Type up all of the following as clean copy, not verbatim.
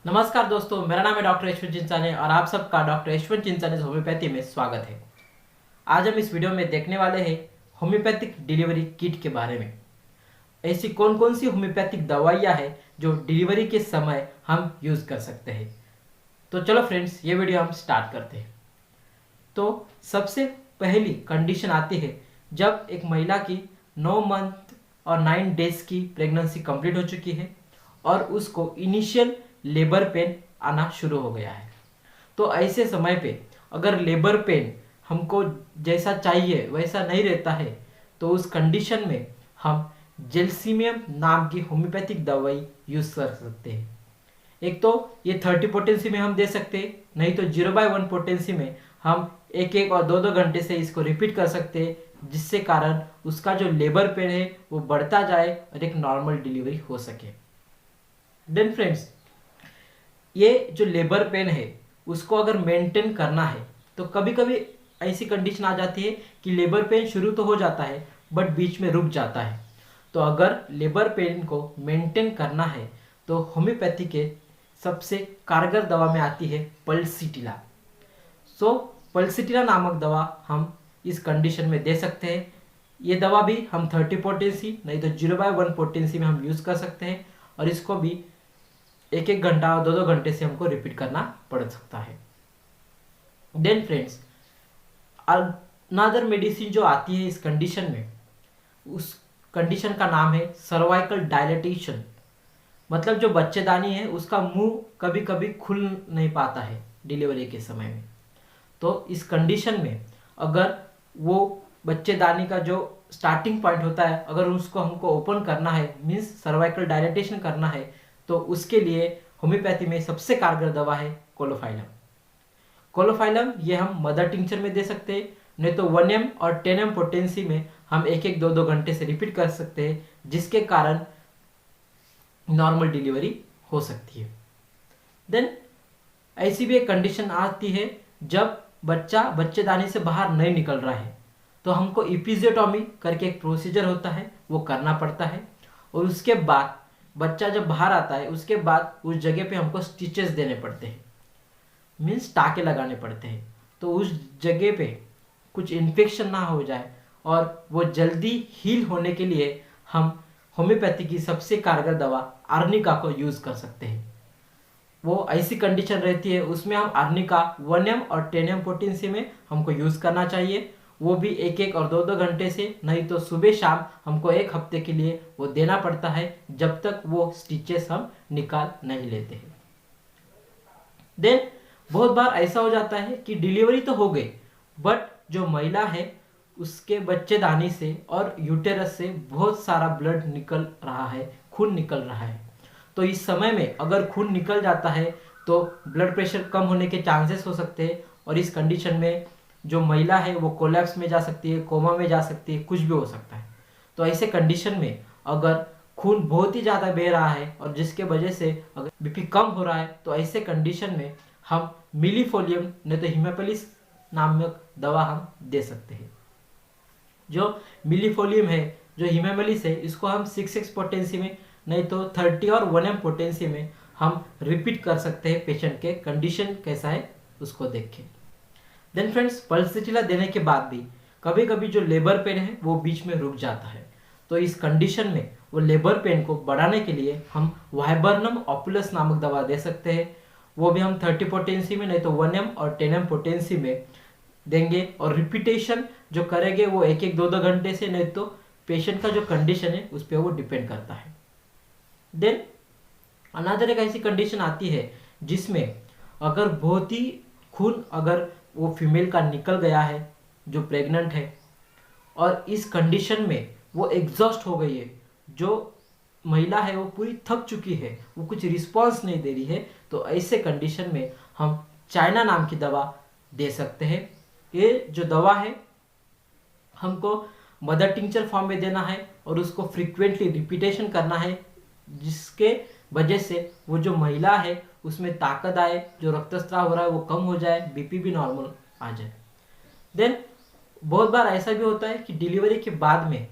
नमस्कार दोस्तों, मेरा नाम है डॉक्टर यशवंत चिंचाने और आप सबका डॉक्टर यशवंत चिंचाने होम्योपैथी में स्वागत है। आज हम इस वीडियो में देखने वाले हैं होम्योपैथिक डिलीवरी किट के बारे में। ऐसी कौन कौन सी होम्योपैथिक दवाइयाँ हैं जो डिलीवरी के समय हम यूज़ कर सकते हैं। तो चलो फ्रेंड्स, ये वीडियो हम स्टार्ट करते हैं। तो सबसे पहली कंडीशन आती है जब एक महिला की 9 मंथ और 9 डेज की प्रेगनेंसी कंप्लीट हो चुकी है और उसको इनिशियल लेबर पेन आना शुरू हो गया है। तो ऐसे समय पे अगर लेबर पेन हमको जैसा चाहिए वैसा नहीं रहता है तो उस कंडीशन में हम जेल्सिमियम नाम की होम्योपैथिक दवाई यूज़ कर सकते हैं। एक तो ये 30 पोटेंसी में हम दे सकते हैं, नहीं तो 0/1 पोटेंसी में हम एक एक और दो घंटे से इसको रिपीट कर सकते हैं, जिससे कारण उसका जो लेबर पेन है वो बढ़ता जाए और एक नॉर्मल डिलीवरी हो सके। देन फ्रेंड्स, ये जो लेबर पेन है उसको अगर मेंटेन करना है तो कभी कभी ऐसी कंडीशन आ जाती है कि लेबर पेन शुरू तो हो जाता है बट बीच में रुक जाता है। तो अगर लेबर पेन को मेंटेन करना है तो होम्योपैथी के सबसे कारगर दवा में आती है पल्सिटिला। पल्सिटिला नामक दवा हम इस कंडीशन में दे सकते हैं। ये दवा भी हम 30 पोटेंसी नहीं तो 0/1 पोटेंसी में हम यूज़ कर सकते हैं और इसको भी एक एक घंटा और दो घंटे से हमको रिपीट करना पड़ सकता है। देन फ्रेंड्स, अनदर मेडिसिन जो आती है इस कंडीशन में, उस कंडीशन का नाम है सर्वाइकल डायलेटेशन। मतलब जो बच्चेदानी है उसका मुंह कभी कभी खुल नहीं पाता है डिलीवरी के समय में। तो इस कंडीशन में अगर वो बच्चेदानी का जो स्टार्टिंग पॉइंट होता है अगर उसको हमको ओपन करना है, मीन्स सर्वाइकल डायलेटेशन करना है, तो उसके लिए होम्योपैथी में सबसे कारगर दवा है कोलोफाइलम। कोलोफाइलम ये हम मदर टिंचर में दे सकते हैं, नहीं तो 1 ml और 10 ml पोटेंसी में हम एक एक दो घंटे से रिपीट कर सकते हैं, जिसके कारण नॉर्मल डिलीवरी हो सकती है। देन ऐसी भी एक कंडीशन आती है जब बच्चा बच्चेदानी से बाहर नहीं निकल रहा है तो हमको इपिज़ियोटॉमी करके एक प्रोसीजर होता है वो करना पड़ता है, और उसके बाद बच्चा जब बाहर आता है उसके बाद उस जगह पे हमको स्टिचेस देने पड़ते हैं, मीन्स टाके लगाने पड़ते हैं, तो उस जगह पे कुछ इन्फेक्शन ना हो जाए और वो जल्दी हील होने के लिए हम होम्योपैथी की सबसे कारगर दवा आर्निका को यूज़ कर सकते हैं। वो ऐसी कंडीशन रहती है उसमें हम आर्निका 1 ml और 10 ml पोटेंसी में हमको यूज़ करना चाहिए, वो भी एक एक और दो घंटे से, नहीं तो सुबह शाम हमको एक हफ्ते के लिए वो देना पड़ता है जब तक वो स्टिचेस हम निकाल नहीं लेते हैं। देन बहुत बार ऐसा हो जाता है कि डिलीवरी तो हो गई बट जो महिला है उसके बच्चेदानी से और यूटेरस से बहुत सारा ब्लड निकल रहा है, खून निकल रहा है। तो इस समय में अगर खून निकल जाता है तो ब्लड प्रेशर कम होने के चांसेस हो सकते हैं और इस कंडीशन में जो महिला है वो कोलैप्स में जा सकती है, कोमा में जा सकती है, कुछ भी हो सकता है। तो ऐसे कंडीशन में अगर खून बहुत ही ज़्यादा बह रहा है और जिसके वजह से अगर बीपी कम हो रहा है तो ऐसे कंडीशन में हम मिलीफोलियम नहीं तो हिमापेलिस नामक दवा हम दे सकते हैं। जो मिलीफोलियम है, जो हिमापेलिस है, इसको हम 6 पोटेंसी में नहीं तो 30 और 1 ml पोटेंसी में हम रिपीट कर सकते हैं पेशेंट के कंडीशन कैसा है उसको देख के। देन फ्रेंड्स, पल्सिटिला देने के बाद भी कभी कभी जो लेबर पेन है वो बीच में रुक जाता है। तो इस कंडीशन में वो लेबर पेन को बढ़ाने के लिए हम वाइबर्नम ऑपुलस नामक दवा दे सकते हैं। वो भी हम 30 पोटेंसी में नहीं तो 1 ml और 10 ml पोटेंसी में देंगे और रिपीटेशन जो करेंगे वो एक एक दो घंटे से, नहीं तो पेशेंट का जो कंडीशन है उस पर वो डिपेंड करता है। देन अनदर एक ऐसी कंडीशन आती है जिसमें अगर बहुत ही खून अगर वो फीमेल का निकल गया है जो प्रेग्नेंट है और इस कंडीशन में वो एग्जॉस्ट हो गई है, जो महिला है वो पूरी थक चुकी है, वो कुछ रिस्पॉन्स नहीं दे रही है, तो ऐसे कंडीशन में हम चाइना नाम की दवा दे सकते हैं। ये जो दवा है हमको मदर टिंचर फॉर्म में देना है और उसको फ्रीक्वेंटली रिपीटेशन करना है, जिसके वजह से वो जो महिला है उसमें ताकत आए, जो रक्तस्राव हो रहा है वो कम हो जाए, बीपी भी नॉर्मल आ जाए। देन बहुत बार ऐसा भी होता है कि डिलीवरी के बाद में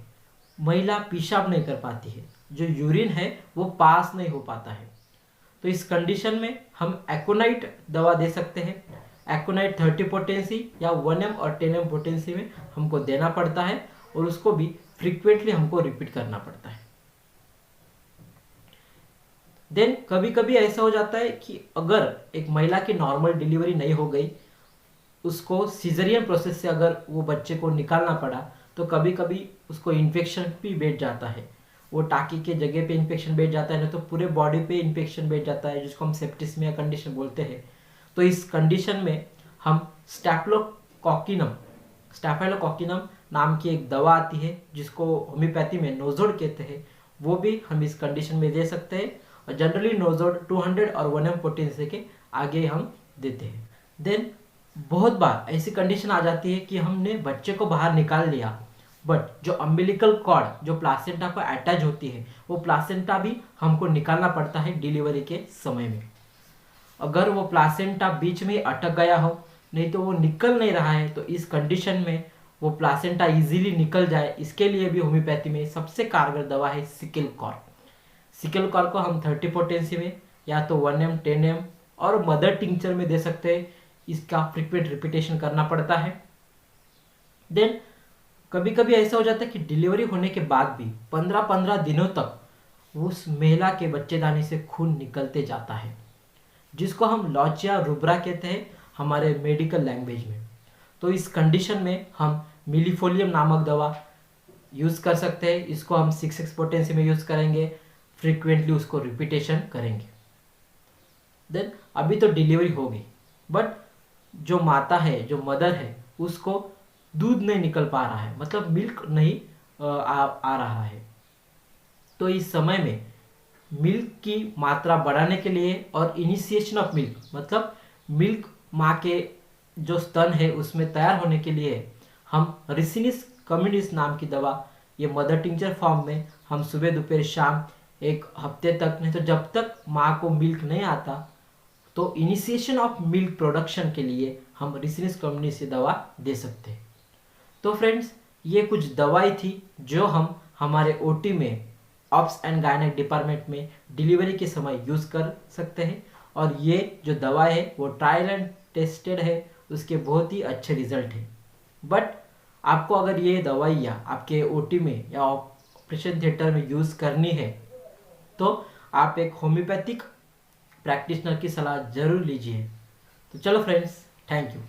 महिला पेशाब नहीं कर पाती है, जो यूरिन है वो पास नहीं हो पाता है। तो इस कंडीशन में हम एकोनाइट दवा दे सकते हैं। एकोनाइट 30 पोटेंसी या 1 m और 10 m पोटेंसी में हमको देना पड़ता है और उसको भी फ्रीक्वेंटली हमको रिपीट करना पड़ता है। देन कभी कभी ऐसा हो जाता है कि अगर एक महिला की नॉर्मल डिलीवरी नहीं हो गई, उसको सीजरियन प्रोसेस से अगर वो बच्चे को निकालना पड़ा, तो कभी कभी उसको इन्फेक्शन भी बैठ जाता है। वो टाकी के जगह पे इन्फेक्शन बैठ जाता है, नहीं तो पूरे बॉडी पे इन्फेक्शन बैठ जाता है, जिसको हम सेप्टिस्मिया कंडीशन बोलते हैं। तो इस कंडीशन में हम स्टैफिलोकोक्किनम नाम की एक दवा आती है, जिसको होम्योपैथी में नोजोड कहते हैं, वो भी हम इस कंडीशन में दे सकते हैं। और जनरली नोजोड 200 और 1 m पोटेंसी के आगे हम देते हैं। देन बहुत बार ऐसी कंडीशन आ जाती है कि हमने बच्चे को बाहर निकाल लिया, बट जो अम्बिलिकल कॉर्ड जो प्लासेंटा पर अटैच होती है, वो प्लासेंटा भी हमको निकालना पड़ता है डिलीवरी के समय में। अगर वो प्लासेंटा बीच में अटक गया हो, नहीं तो वो निकल नहीं रहा है, तो इस कंडीशन में वो प्लासेंटा इजीली निकल जाए, इसके लिए भी होम्योपैथी में सबसे कारगर दवा है सिकिल कॉर। सिकिल कॉर को हम 30 पोटेंसी में या तो 1 m 10 m और मदर टिंचर में दे सकते हैं। इसका फ्रीक्वेंट रिपीटेशन करना पड़ता है। देन कभी कभी ऐसा हो जाता है कि डिलीवरी होने के बाद भी 15-15 दिनों तक उस महिला के बच्चेदानी से खून निकलते जाता है, जिसको हम लॉचिया रूब्रा कहते हैं हमारे मेडिकल लैंग्वेज में। तो इस कंडीशन में हम मिलीफोलियम नामक दवा यूज़ कर सकते हैं। इसको हम 6 पोटेंसी में यूज़ करेंगे, फ्रीक्वेंटली उसको रिपीटेशन करेंगे। देन अभी तो डिलीवरी होगी, बट जो माता है, जो मदर है, उसको दूध नहीं निकल पा रहा है, मतलब मिल्क नहीं आ रहा है। तो इस समय में मिल्क की मात्रा बढ़ाने के लिए और इनिशिएशन ऑफ मिल्क, मतलब मिल्क माँ के जो स्तन है उसमें तैयार होने के लिए हम रिसिनिस कम्युनिस नाम की दवा, ये मदर टिंचर फॉर्म में हम सुबह दोपहर शाम 1 हफ्ते तक, नहीं तो जब तक माँ को मिल्क नहीं आता, तो इनिशिएशन ऑफ मिल्क प्रोडक्शन के लिए हम रिसिनिस कम्युनिस ये दवा दे सकते हैं। तो फ्रेंड्स, ये कुछ दवाई थी जो हम हमारे ओटी में ऑब्स एंड गायनेक डिपार्टमेंट में डिलीवरी के समय यूज़ कर सकते हैं। और ये जो दवा है वो ट्रायल एंड टेस्टेड है, उसके बहुत ही अच्छे रिजल्ट हैं। बट आपको अगर ये दवाइयाँ आपके ओटी में या ऑपरेशन थिएटर में यूज़ करनी है, तो आप एक होम्योपैथिक प्रैक्टिशनर की सलाह जरूर लीजिए। तो चलो फ्रेंड्स, थैंक यू।